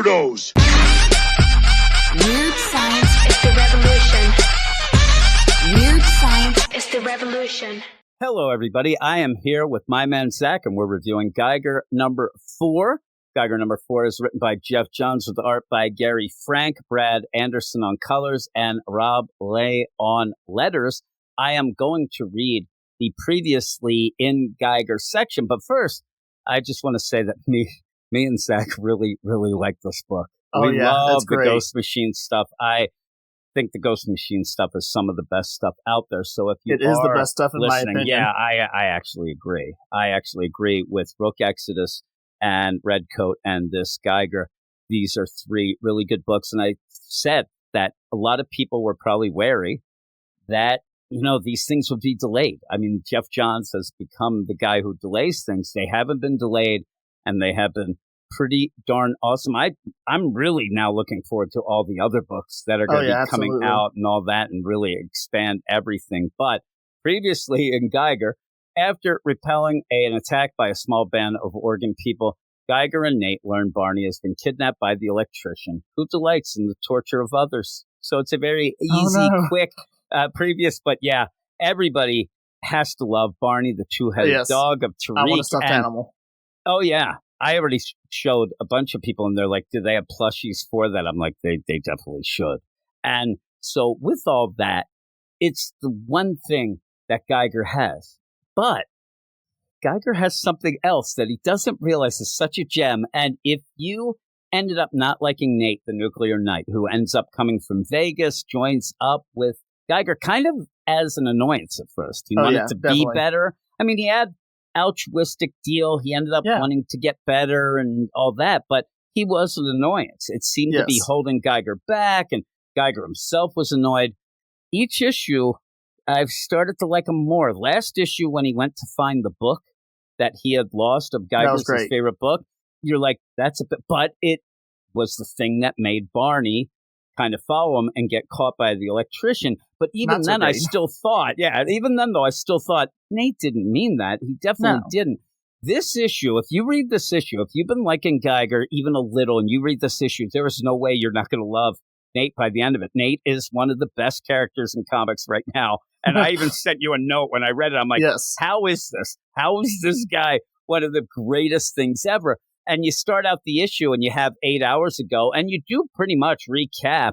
weirdos. Weird science is the revolution. Weird science is the revolution. Hello, everybody. I am here with my man, Zach, and we're reviewing Geiger number 4. Geiger number 4 is written by Jeff Johns with art by Gary Frank, Brad Anderson on colors, and Rob Lay on letters. I am going to read the previously in Geiger section, but first, I just want to say that me and Zach really like this book. We love the great Ghost Machine stuff. I think the Ghost Machine stuff is some of the best stuff out there. So if you it is the best stuff in my opinion. Yeah, I actually agree. I actually agree with Rook Exodus and Redcoat and this Geiger. These are 3 really good books. And I said that a lot of people were probably wary that, these things would be delayed. I mean, Jeff Johns has become the guy who delays things. They haven't been delayed, and they have been pretty darn awesome. I'm really now looking forward to all the other books that are going to be coming out and all that and really expand everything. But previously in Geiger, after repelling an attack by a small band of Oregon people, Geiger and Nate learn Barney has been kidnapped by the electrician who delights in the torture of others. So it's a very easy, quick previous, but yeah, everybody has to love Barney, the two-headed dog of Tariq. I want a stuffed animal. Oh, yeah. I already showed a bunch of people, and they're like, do they have plushies for that? I'm like, they definitely should. And so with all that, it's the one thing that Geiger has. But Geiger has something else that he doesn't realize is such a gem. And if you ended up not liking Nate, the nuclear knight, who ends up coming from Vegas, joins up with Geiger kind of as an annoyance at first. He wanted to be better. I mean, he had altruistic deal. He ended up wanting to get better and all that, but he was an annoyance. It seemed to be holding Geiger back, and Geiger himself was annoyed. Each issue, I've started to like him more. Last issue, when he went to find the book that he had lost of Geiger's his favorite book, you're like, that's a bit, but it was the thing that made Barney kind of follow him and get caught by the electrician. But even then, I still thought, I still thought Nate didn't mean that. He definitely didn't. This issue, if you read this issue, if you've been liking Geiger even a little and you read this issue, there is no way you're not going to love Nate by the end of it. Nate is one of the best characters in comics right now. And I even sent you a note when I read it. I'm like, how is this? How is this guy one of the greatest things ever? And you start out the issue and you have 8 hours ago, and you do pretty much recap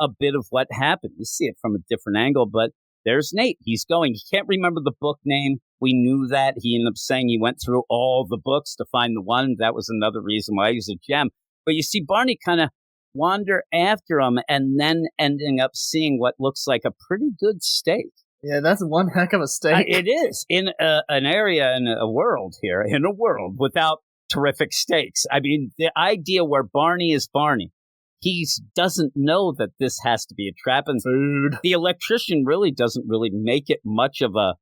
a bit of what happened. You see it from a different angle, but there's Nate. He's going. He can't remember the book name. We knew that. He ended up saying he went through all the books to find the one. That was another reason why he's a gem. But you see Barney kind of wander after him and then ending up seeing what looks like a pretty good steak. Yeah, that's one heck of a steak. It is. In an area, in a world without terrific steaks. I mean, the idea where Barney is Barney. He doesn't know that this has to be a trap, and food. The electrician really doesn't really make it much of a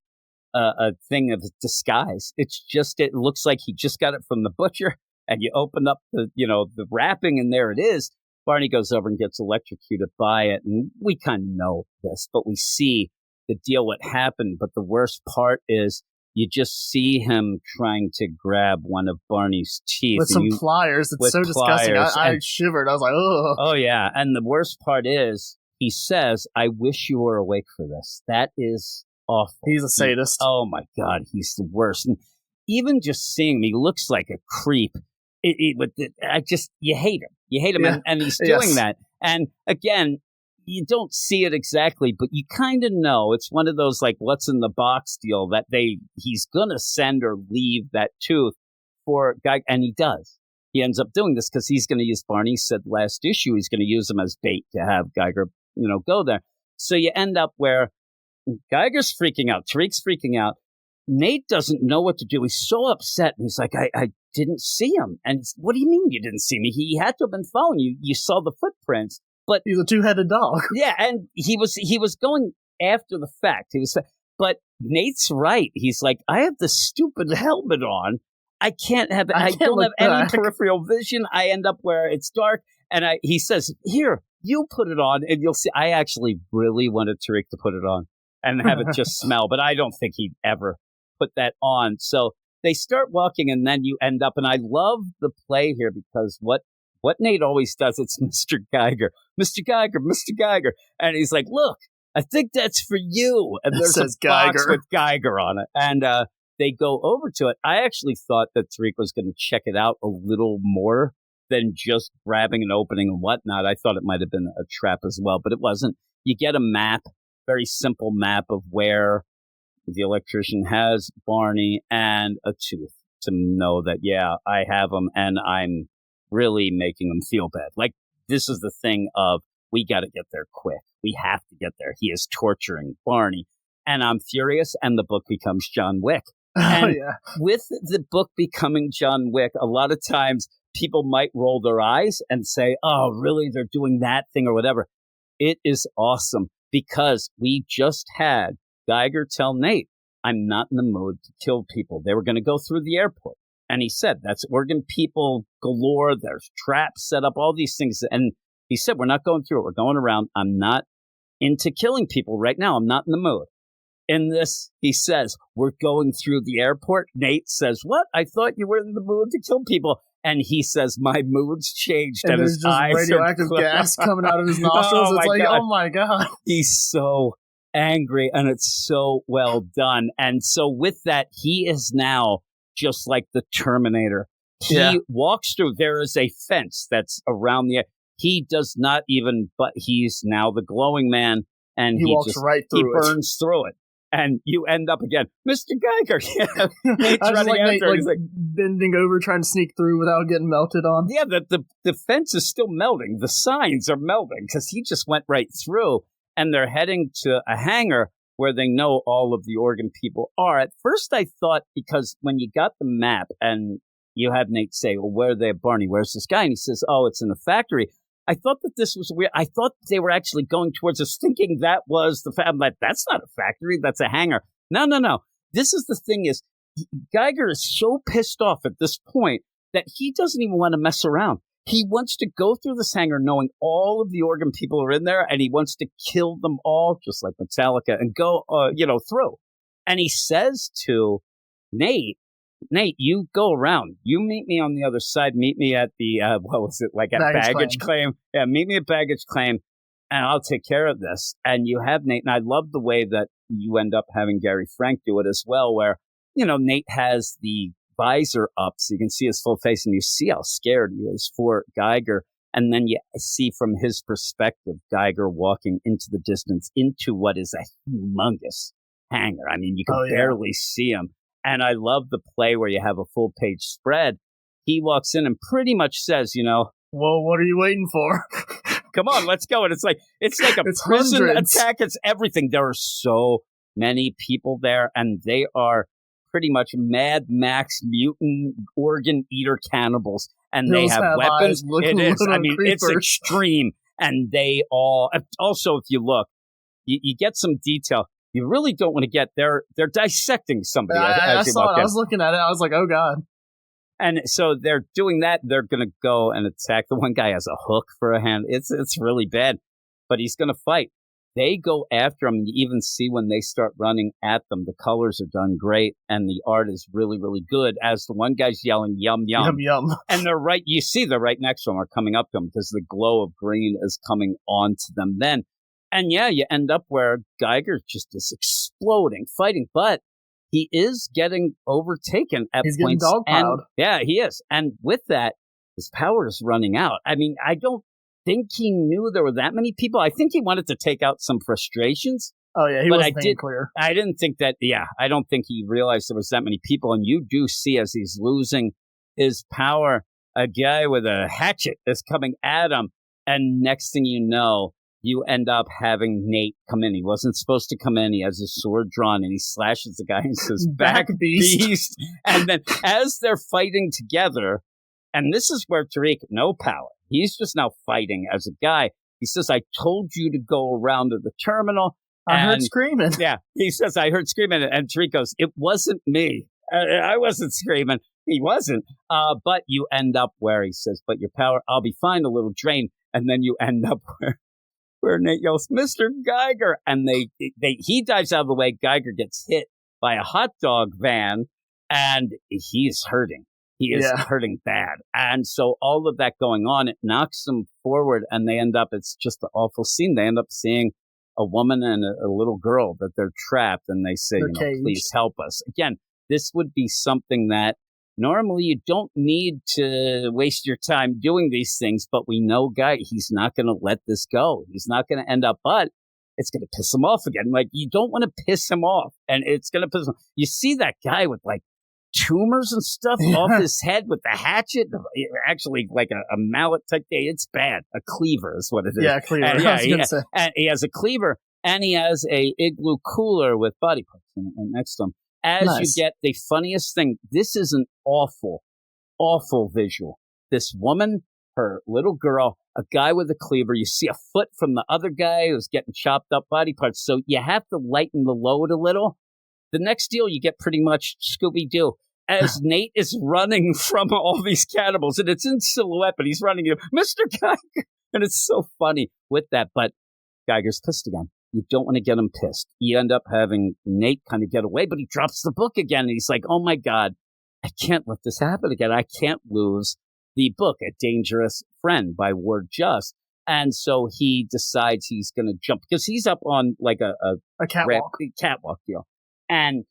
thing of disguise. It's just, it looks like he just got it from the butcher, and you open up the wrapping, and there it is. Barney goes over and gets electrocuted by it, and we kind of know this, but we see the deal what happened. But the worst part is you just see him trying to grab one of Barney's teeth. With some pliers. It's so disgusting. I shivered. I was like, oh. Oh, yeah. And the worst part is, he says, I wish you were awake for this. That is awful. He's a sadist. Oh, my God. He's the worst. And even just seeing him, he looks like a creep. You hate him. You hate him, and he's doing that. And again, you don't see it exactly, but you kind of know. It's one of those like what's in the box deal that he's gonna send or leave that tooth for Geiger, and he does. He ends up doing this because he's going to use Barney said last issue. He's going to use him as bait to have Geiger, go there. So you end up where Geiger's freaking out, Tariq's freaking out. Nate doesn't know what to do. He's so upset. And he's like, I didn't see him. And what do you mean you didn't see me? He had to have been following you. You saw the footprints. But he's a two-headed dog. Yeah, and he was going after the fact. But Nate's right. He's like, I have this stupid helmet on. I can't have it. I don't have any peripheral vision. I end up where it's dark. And he says, here, you put it on and you'll see. I actually really wanted Tariq to put it on and have it just smell, but I don't think he'd ever put that on. So they start walking and then you end up, and I love the play here because what what Nate always does, it's Mr. Geiger, Mr. Geiger, Mr. Geiger. And he's like, look, I think that's for you. And there's a box with Geiger on it. And they go over to it. I actually thought that Tariq was going to check it out a little more than just grabbing and opening and whatnot. I thought it might have been a trap as well, but it wasn't. You get a map, very simple map of where the electrician has Barney and a tooth to know that, yeah, I have him and I'm really making him feel bad. Like, this is the thing of, we got to get there quick. We have to get there. He is torturing Barney. And I'm furious, and the book becomes John Wick. And with the book becoming John Wick, a lot of times people might roll their eyes and say, oh, really? They're doing that thing or whatever. It is awesome because we just had Geiger tell Nate, I'm not in the mood to kill people. They were going to go through the airport. And he said, that's Oregon people galore. There's traps set up, all these things. And he said, we're not going through it. We're going around. I'm not into killing people right now. I'm not in the mood. In this, he says, we're going through the airport. Nate says, what? I thought you were in the mood to kill people. And he says, my mood's changed. And his just eyes radioactive gas coming out of his nostrils. It's like, God. Oh my God. He's so angry, and it's so well done. And so with that, he is now just like the Terminator. He walks through. There is a fence that's around the. He does not even. But he's now the glowing man, and he walks right through. He burns through it, and you end up again, Mr. Geiger. Nate's running after. He's like bending over, trying to sneak through without getting melted on. Yeah, the fence is still melting. The signs are melting because he just went right through. And they're heading to a hangar where they know all of the Oregon people are. At first, I thought, because when you got the map and you have Nate say, well, where are they, Barney? Where's this guy? And he says, oh, it's in a factory. I thought that this was weird. I thought they were actually going towards us, thinking that was the I'm like, that's not a factory. That's a hangar. No. This is the thing is, Geiger is so pissed off at this point that he doesn't even want to mess around. He wants to go through this hangar knowing all of the Oregon people are in there, and he wants to kill them all, just like Metallica, and go, through. And he says to Nate, you go around. You meet me on the other side. Meet me at the, baggage claim. Yeah, meet me at baggage claim, and I'll take care of this. And you have Nate, and I love the way that you end up having Gary Frank do it as well, where, Nate has the visor up so you can see his full face and you see how scared he is for Geiger. And then you see from his perspective, Geiger walking into the distance into what is a humongous hangar. I mean, you can barely see him. And I love the play where you have a full page spread. He walks in and pretty much says, well, what are you waiting for? Come on, let's go. And it's like a prison attack. It's everything. There are so many people there, and they are pretty much Mad Max mutant organ eater cannibals, and they have weapons. It is. I mean, it's extreme, and they all. Also, if you look, you get some detail. You really don't want to get. They're dissecting somebody. I saw it. I was looking at it. I was like, oh God. And so they're doing that. They're going to go and attack. The one guy has a hook for a hand. It's really bad, but he's going to fight. They go after him, and you even see when they start running at them, the colors are done great, and the art is really, really good, as the one guy's yelling, yum, yum. Yum, yum. And they're right, you see they're right next to him or coming up to him because the glow of green is coming onto them then. And yeah, you end up where Geiger just is exploding, fighting, but he is getting overtaken at He's points. Getting dogpiled. Yeah, he is. And with that, his power is running out. I mean, I don't think he knew there were that many people. I think he wanted to take out some frustrations. Oh, yeah, he wasn't thinking clear. I didn't think that, I don't think he realized there was that many people. And you do see as he's losing his power, a guy with a hatchet is coming at him. And next thing you know, you end up having Nate come in. He wasn't supposed to come in. He has his sword drawn, and he slashes the guy and says, back beast. And then as they're fighting together, and this is where Tariq, no power. He's just now fighting as a guy. He says, I told you to go around to the terminal. I heard screaming. Yeah, he says, I heard screaming. And Tariq goes, it wasn't me. I wasn't screaming. He wasn't. But you end up where he says, but your power, I'll be fine, a little drained. And then you end up where Nate yells, Mr. Geiger. And he dives out of the way. Geiger gets hit by a hot dog van, and he's hurting. He is hurting bad. And so all of that going on, it knocks them forward, and they end up, it's just an awful scene. They end up seeing a woman and a little girl that they're trapped, and they say, please help us. Again, this would be something that normally you don't need to waste your time doing these things, but we know he's not going to let this go. He's not going to end up, but it's going to piss him off again. Like, you don't want to piss him off, and it's going to piss him off. You see that guy with like tumors and stuff off his head with the hatchet, actually like a mallet type thing. It's bad. A cleaver is what it is. Yeah, a cleaver. And he has a cleaver, and he has a igloo cooler with body parts next to him. As you get the funniest thing, this is an awful, awful visual. This woman, her little girl, a guy with a cleaver. You see a foot from the other guy who's getting chopped up body parts. So you have to lighten the load a little. The next deal, you get pretty much Scooby-Doo. As Nate is running from all these cannibals, and it's in silhouette, but he's running, Mr. Geiger. And it's so funny with that. But Geiger's pissed again. You don't want to get him pissed. You end up having Nate kind of get away, but he drops the book again. And he's like, oh, my God, I can't let this happen again. I can't lose the book, A Dangerous Friend by Ward Just. And so he decides he's going to jump, because he's up on like a catwalk deal. And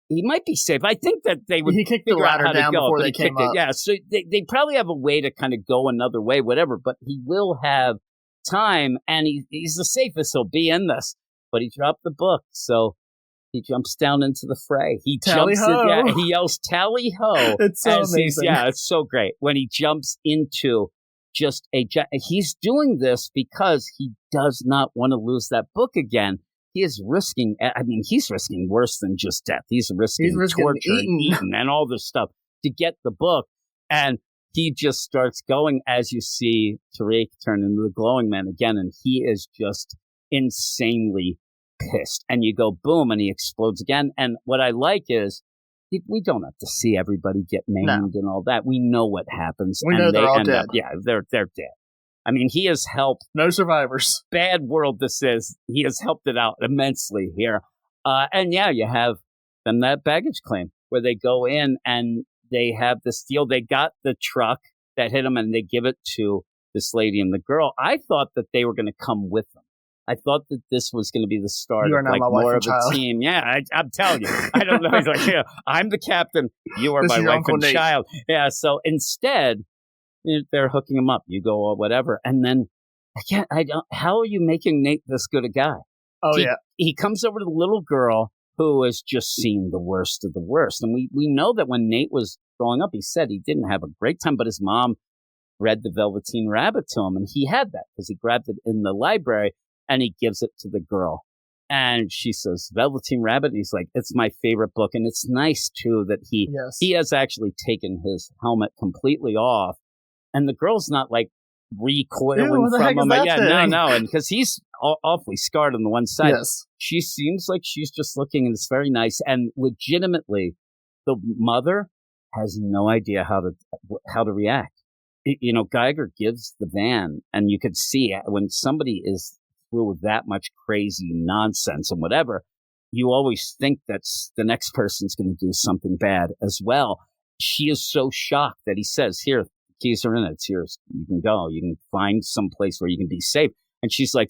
he might be safe. I think that they would figure the ladder out how down to go, before they came up. Yeah, so they probably have a way to kind of go another way, whatever, but he will have time, and he's the safest he'll be in this. But he dropped the book, so he jumps down into the fray. He yells, "Tally ho!" It's so amazing. It's so great when he jumps into just he's doing this because he does not want to lose that book again. He is risking, he's risking worse than just death. He's risking torture and eating and all this stuff to get the book. And he just starts going, as you see Tariq turn into the glowing man again. And he is just insanely pissed. And you go, boom, and he explodes again. And what I like is, we don't have to see everybody get maimed and all that. We know what happens. We know they're all dead. They're dead. I mean, he has helped. No survivors. Bad world this is. He has helped it out immensely here. And you have them that baggage claim where they go in and they have this deal. They got the truck that hit them and they give it to this lady and the girl. I thought that they were going to come with them. I thought that this was going to be the start of like more of a team. Yeah, I'm telling you. I don't know. He's like, I'm the captain. You are my wife and child. Yeah. So instead, they're hooking him up. You go or whatever. And then how are you making Nate this good a guy? He comes over to the little girl who has just seen the worst of the worst. And we know that when Nate was growing up, he said he didn't have a great time, but his mom read the Velveteen Rabbit to him. And he had that because he grabbed it in the library and he gives it to the girl. And she says, Velveteen Rabbit. And he's like, it's my favorite book. And it's nice, too, that he has actually taken his helmet completely off. And the girl's not like recoiling from him. No. And because he's awfully scarred on the one side. Yes. She seems like she's just looking, and it's very nice. And legitimately, the mother has no idea how to react. Geiger gives the van, and you could see when somebody is through that much crazy nonsense and whatever, you always think that the next person's going to do something bad as well. She is so shocked that he says, here, keys are in it. It's yours. You can go. You can find some place where you can be safe. And she's like,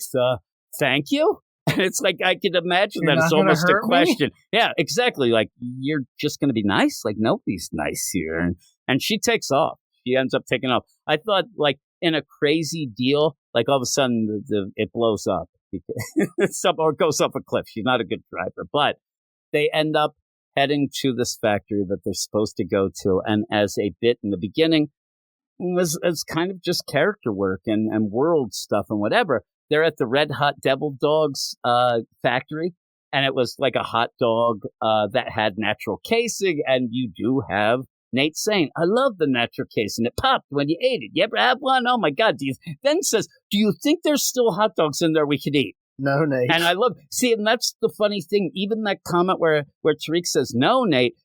thank you? And it's like, I can imagine that it's almost a question. Yeah, exactly. Like, you're just going to be nice? Like, nobody's nice here. And she takes off. She ends up taking off. I thought, like, in a crazy deal, like all of a sudden it blows up or goes off a cliff. She's not a good driver, but they end up heading to this factory that they're supposed to go to. And as a bit in the beginning, was kind of just character work and world stuff and whatever. They're at the Red Hot Devil Dogs factory, and it was like a hot dog that had natural casing, and you do have Nate saying, I love the natural casing. It popped when you ate it. You ever have one? Oh, my God. Then says, do you think there's still hot dogs in there we could eat? No, Nate. And I love, and that's the funny thing. Even that comment where Tariq says, no, Nate,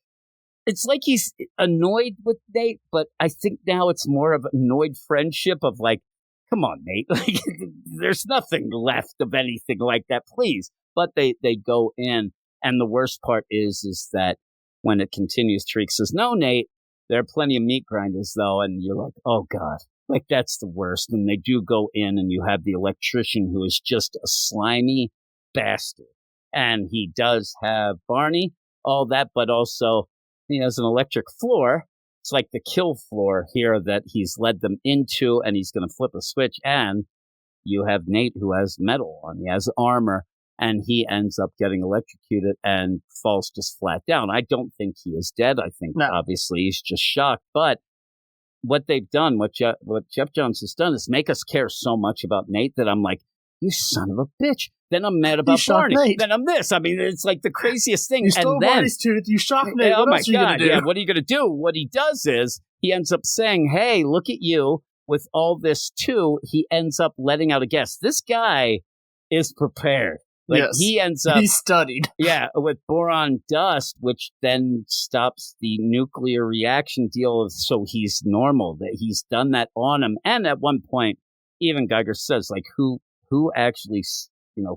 it's like he's annoyed with Nate, but I think now it's more of an annoyed friendship of like, come on, Nate. Like, there's nothing left of anything like that, please. But they go in, and the worst part is that when it continues, Tariq says, no, Nate, There are plenty of meat grinders, though, and you're like, oh, God, like, that's the worst. And they do go in, and you have the electrician who is just a slimy bastard. And he does have Barney, all that, but also he has an electric floor. It's like the kill floor here that he's led them into, and he's going to flip a switch. And you have Nate, who has metal on. He has armor. And he ends up getting electrocuted and falls just flat down. I don't think he is dead. I think, obviously, he's just shocked. But what they've done, what Jeff Johns has done, is make us care so much about Nate that I'm like, you son of a bitch. Then I'm mad about Barney. Nate. Then I'm this. I mean, it's like the craziest thing. You stole Barney's tooth. You shocked Nate. Oh, what my else are you God. gonna do? Yeah, what are you going to do? What he does is he ends up saying, hey, look at you. With all this, too, he ends up letting out a guess. This guy is prepared. Like, yes. He ends up... He studied. Yeah, with boron dust, which then stops the nuclear reaction deal. So he's normal. That he's done that on him. And at one point, even Geiger says, like, who actually,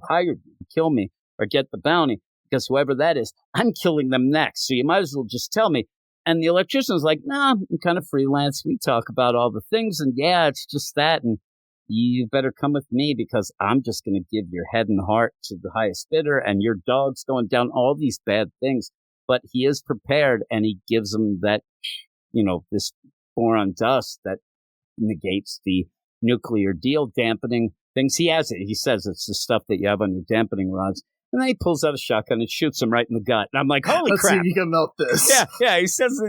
hired you to kill me or get the bounty? Because whoever that is, I'm killing them next. So you might as well just tell me. And the electrician's like, nah, I'm kind of freelance. We talk about all the things. And yeah, it's just that. And you better come with me because I'm just going to give your head and heart to the highest bidder and your dog's going down, all these bad things. But he is prepared, and he gives him that, this boron dust that negates the nuclear deal, dampening things. He has it. He says it's the stuff that you have on your dampening rods. And then he pulls out a shotgun and shoots him right in the gut. And I'm like, holy Let's crap. see if you can melt this. Yeah. He says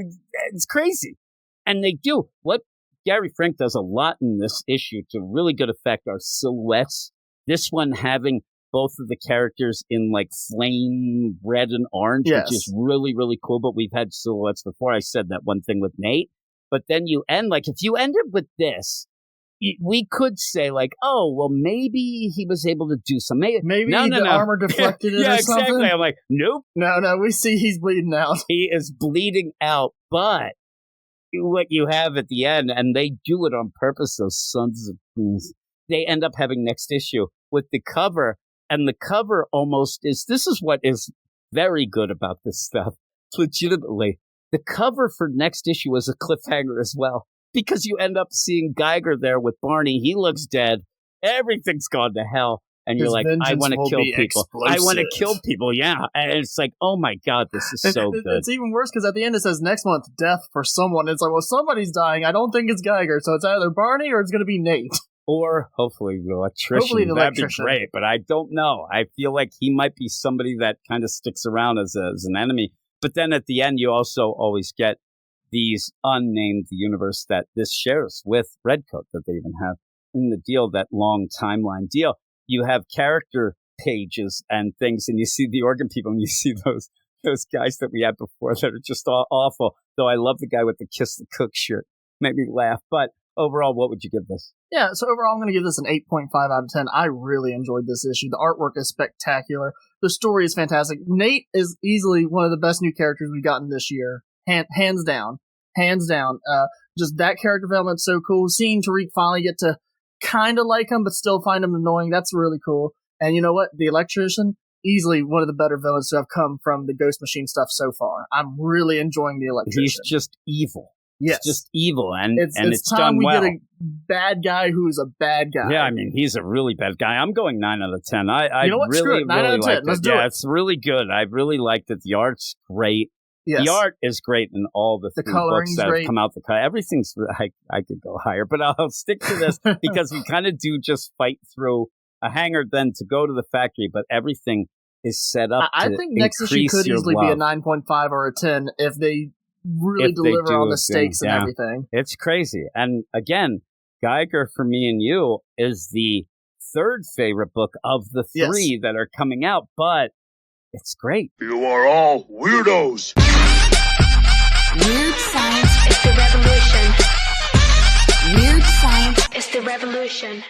it's crazy. And they do. What Gary Frank does a lot in this issue to really good effect are silhouettes. This one having both of the characters in like flame red and orange, which is really, really cool. But we've had silhouettes before. I said that one thing with Nate. But then you end, like, if you ended with this, we could say, like, oh, well, maybe he was able to do something. Maybe the armor deflected it or something. Exactly. I'm like, nope. No, we see he's bleeding out. He is bleeding out, but what you have at the end, and they do it on purpose, those sons of things, they end up having next issue with the cover, and the cover almost is, this is what is very good about this stuff, legitimately. The cover for next issue is a cliffhanger as well. Because you end up seeing Geiger there with Barney. He looks dead. Everything's gone to hell. And you're like, I want to kill people. Explosive. I want to kill people, yeah. And it's like, oh my God, this is so good. It's even worse because at the end it says next month, death for someone. It's like, well, somebody's dying. I don't think it's Geiger. So it's either Barney or it's going to be Nate. Or hopefully the electrician. That'd be great. But I don't know. I feel like he might be somebody that kind of sticks around as an enemy. But then at the end, you also always get these unnamed universe that this shares with Redcoat that they even have in the deal, that long timeline deal. You have character pages and things, and you see the organ people, and you see those guys that we had before that are just awful. Though I love the guy with the Kiss the Cook shirt. Made me laugh. But overall, what would you give this? Yeah, so overall, I'm going to give this an 8.5 out of 10. I really enjoyed this issue. The artwork is spectacular. The story is fantastic. Nate is easily one of the best new characters we've gotten this year. Hands down. Just that character development's so cool. Seeing Tariq finally get to kind of like him, but still find him annoying, that's really cool. And you know what? The electrician, easily one of the better villains to have come from the Ghost Machine stuff so far. I'm really enjoying the electrician. He's just evil. Yes. It's just evil, and it's time done we well. get a bad guy who's a bad guy. Yeah, I mean, he's a really bad guy. I'm going 9 out of 10. You know what? Really, 9 out of 10. Let's do it. It's really good. I really liked it. The art's great. Yes. The art is great in all the books that have come out. Everything's, I could go higher, but I'll stick to this because we kind of do just fight through a hangar then to go to the factory, but everything is set up I think next issue could easily be a 9.5 or a 10 if they really deliver on the stakes and everything. It's crazy. And again, Geiger, for me and you, is the third favorite book of the three that are coming out, but it's great. You are all weirdos. Weird science is the revolution. Weird science is the revolution.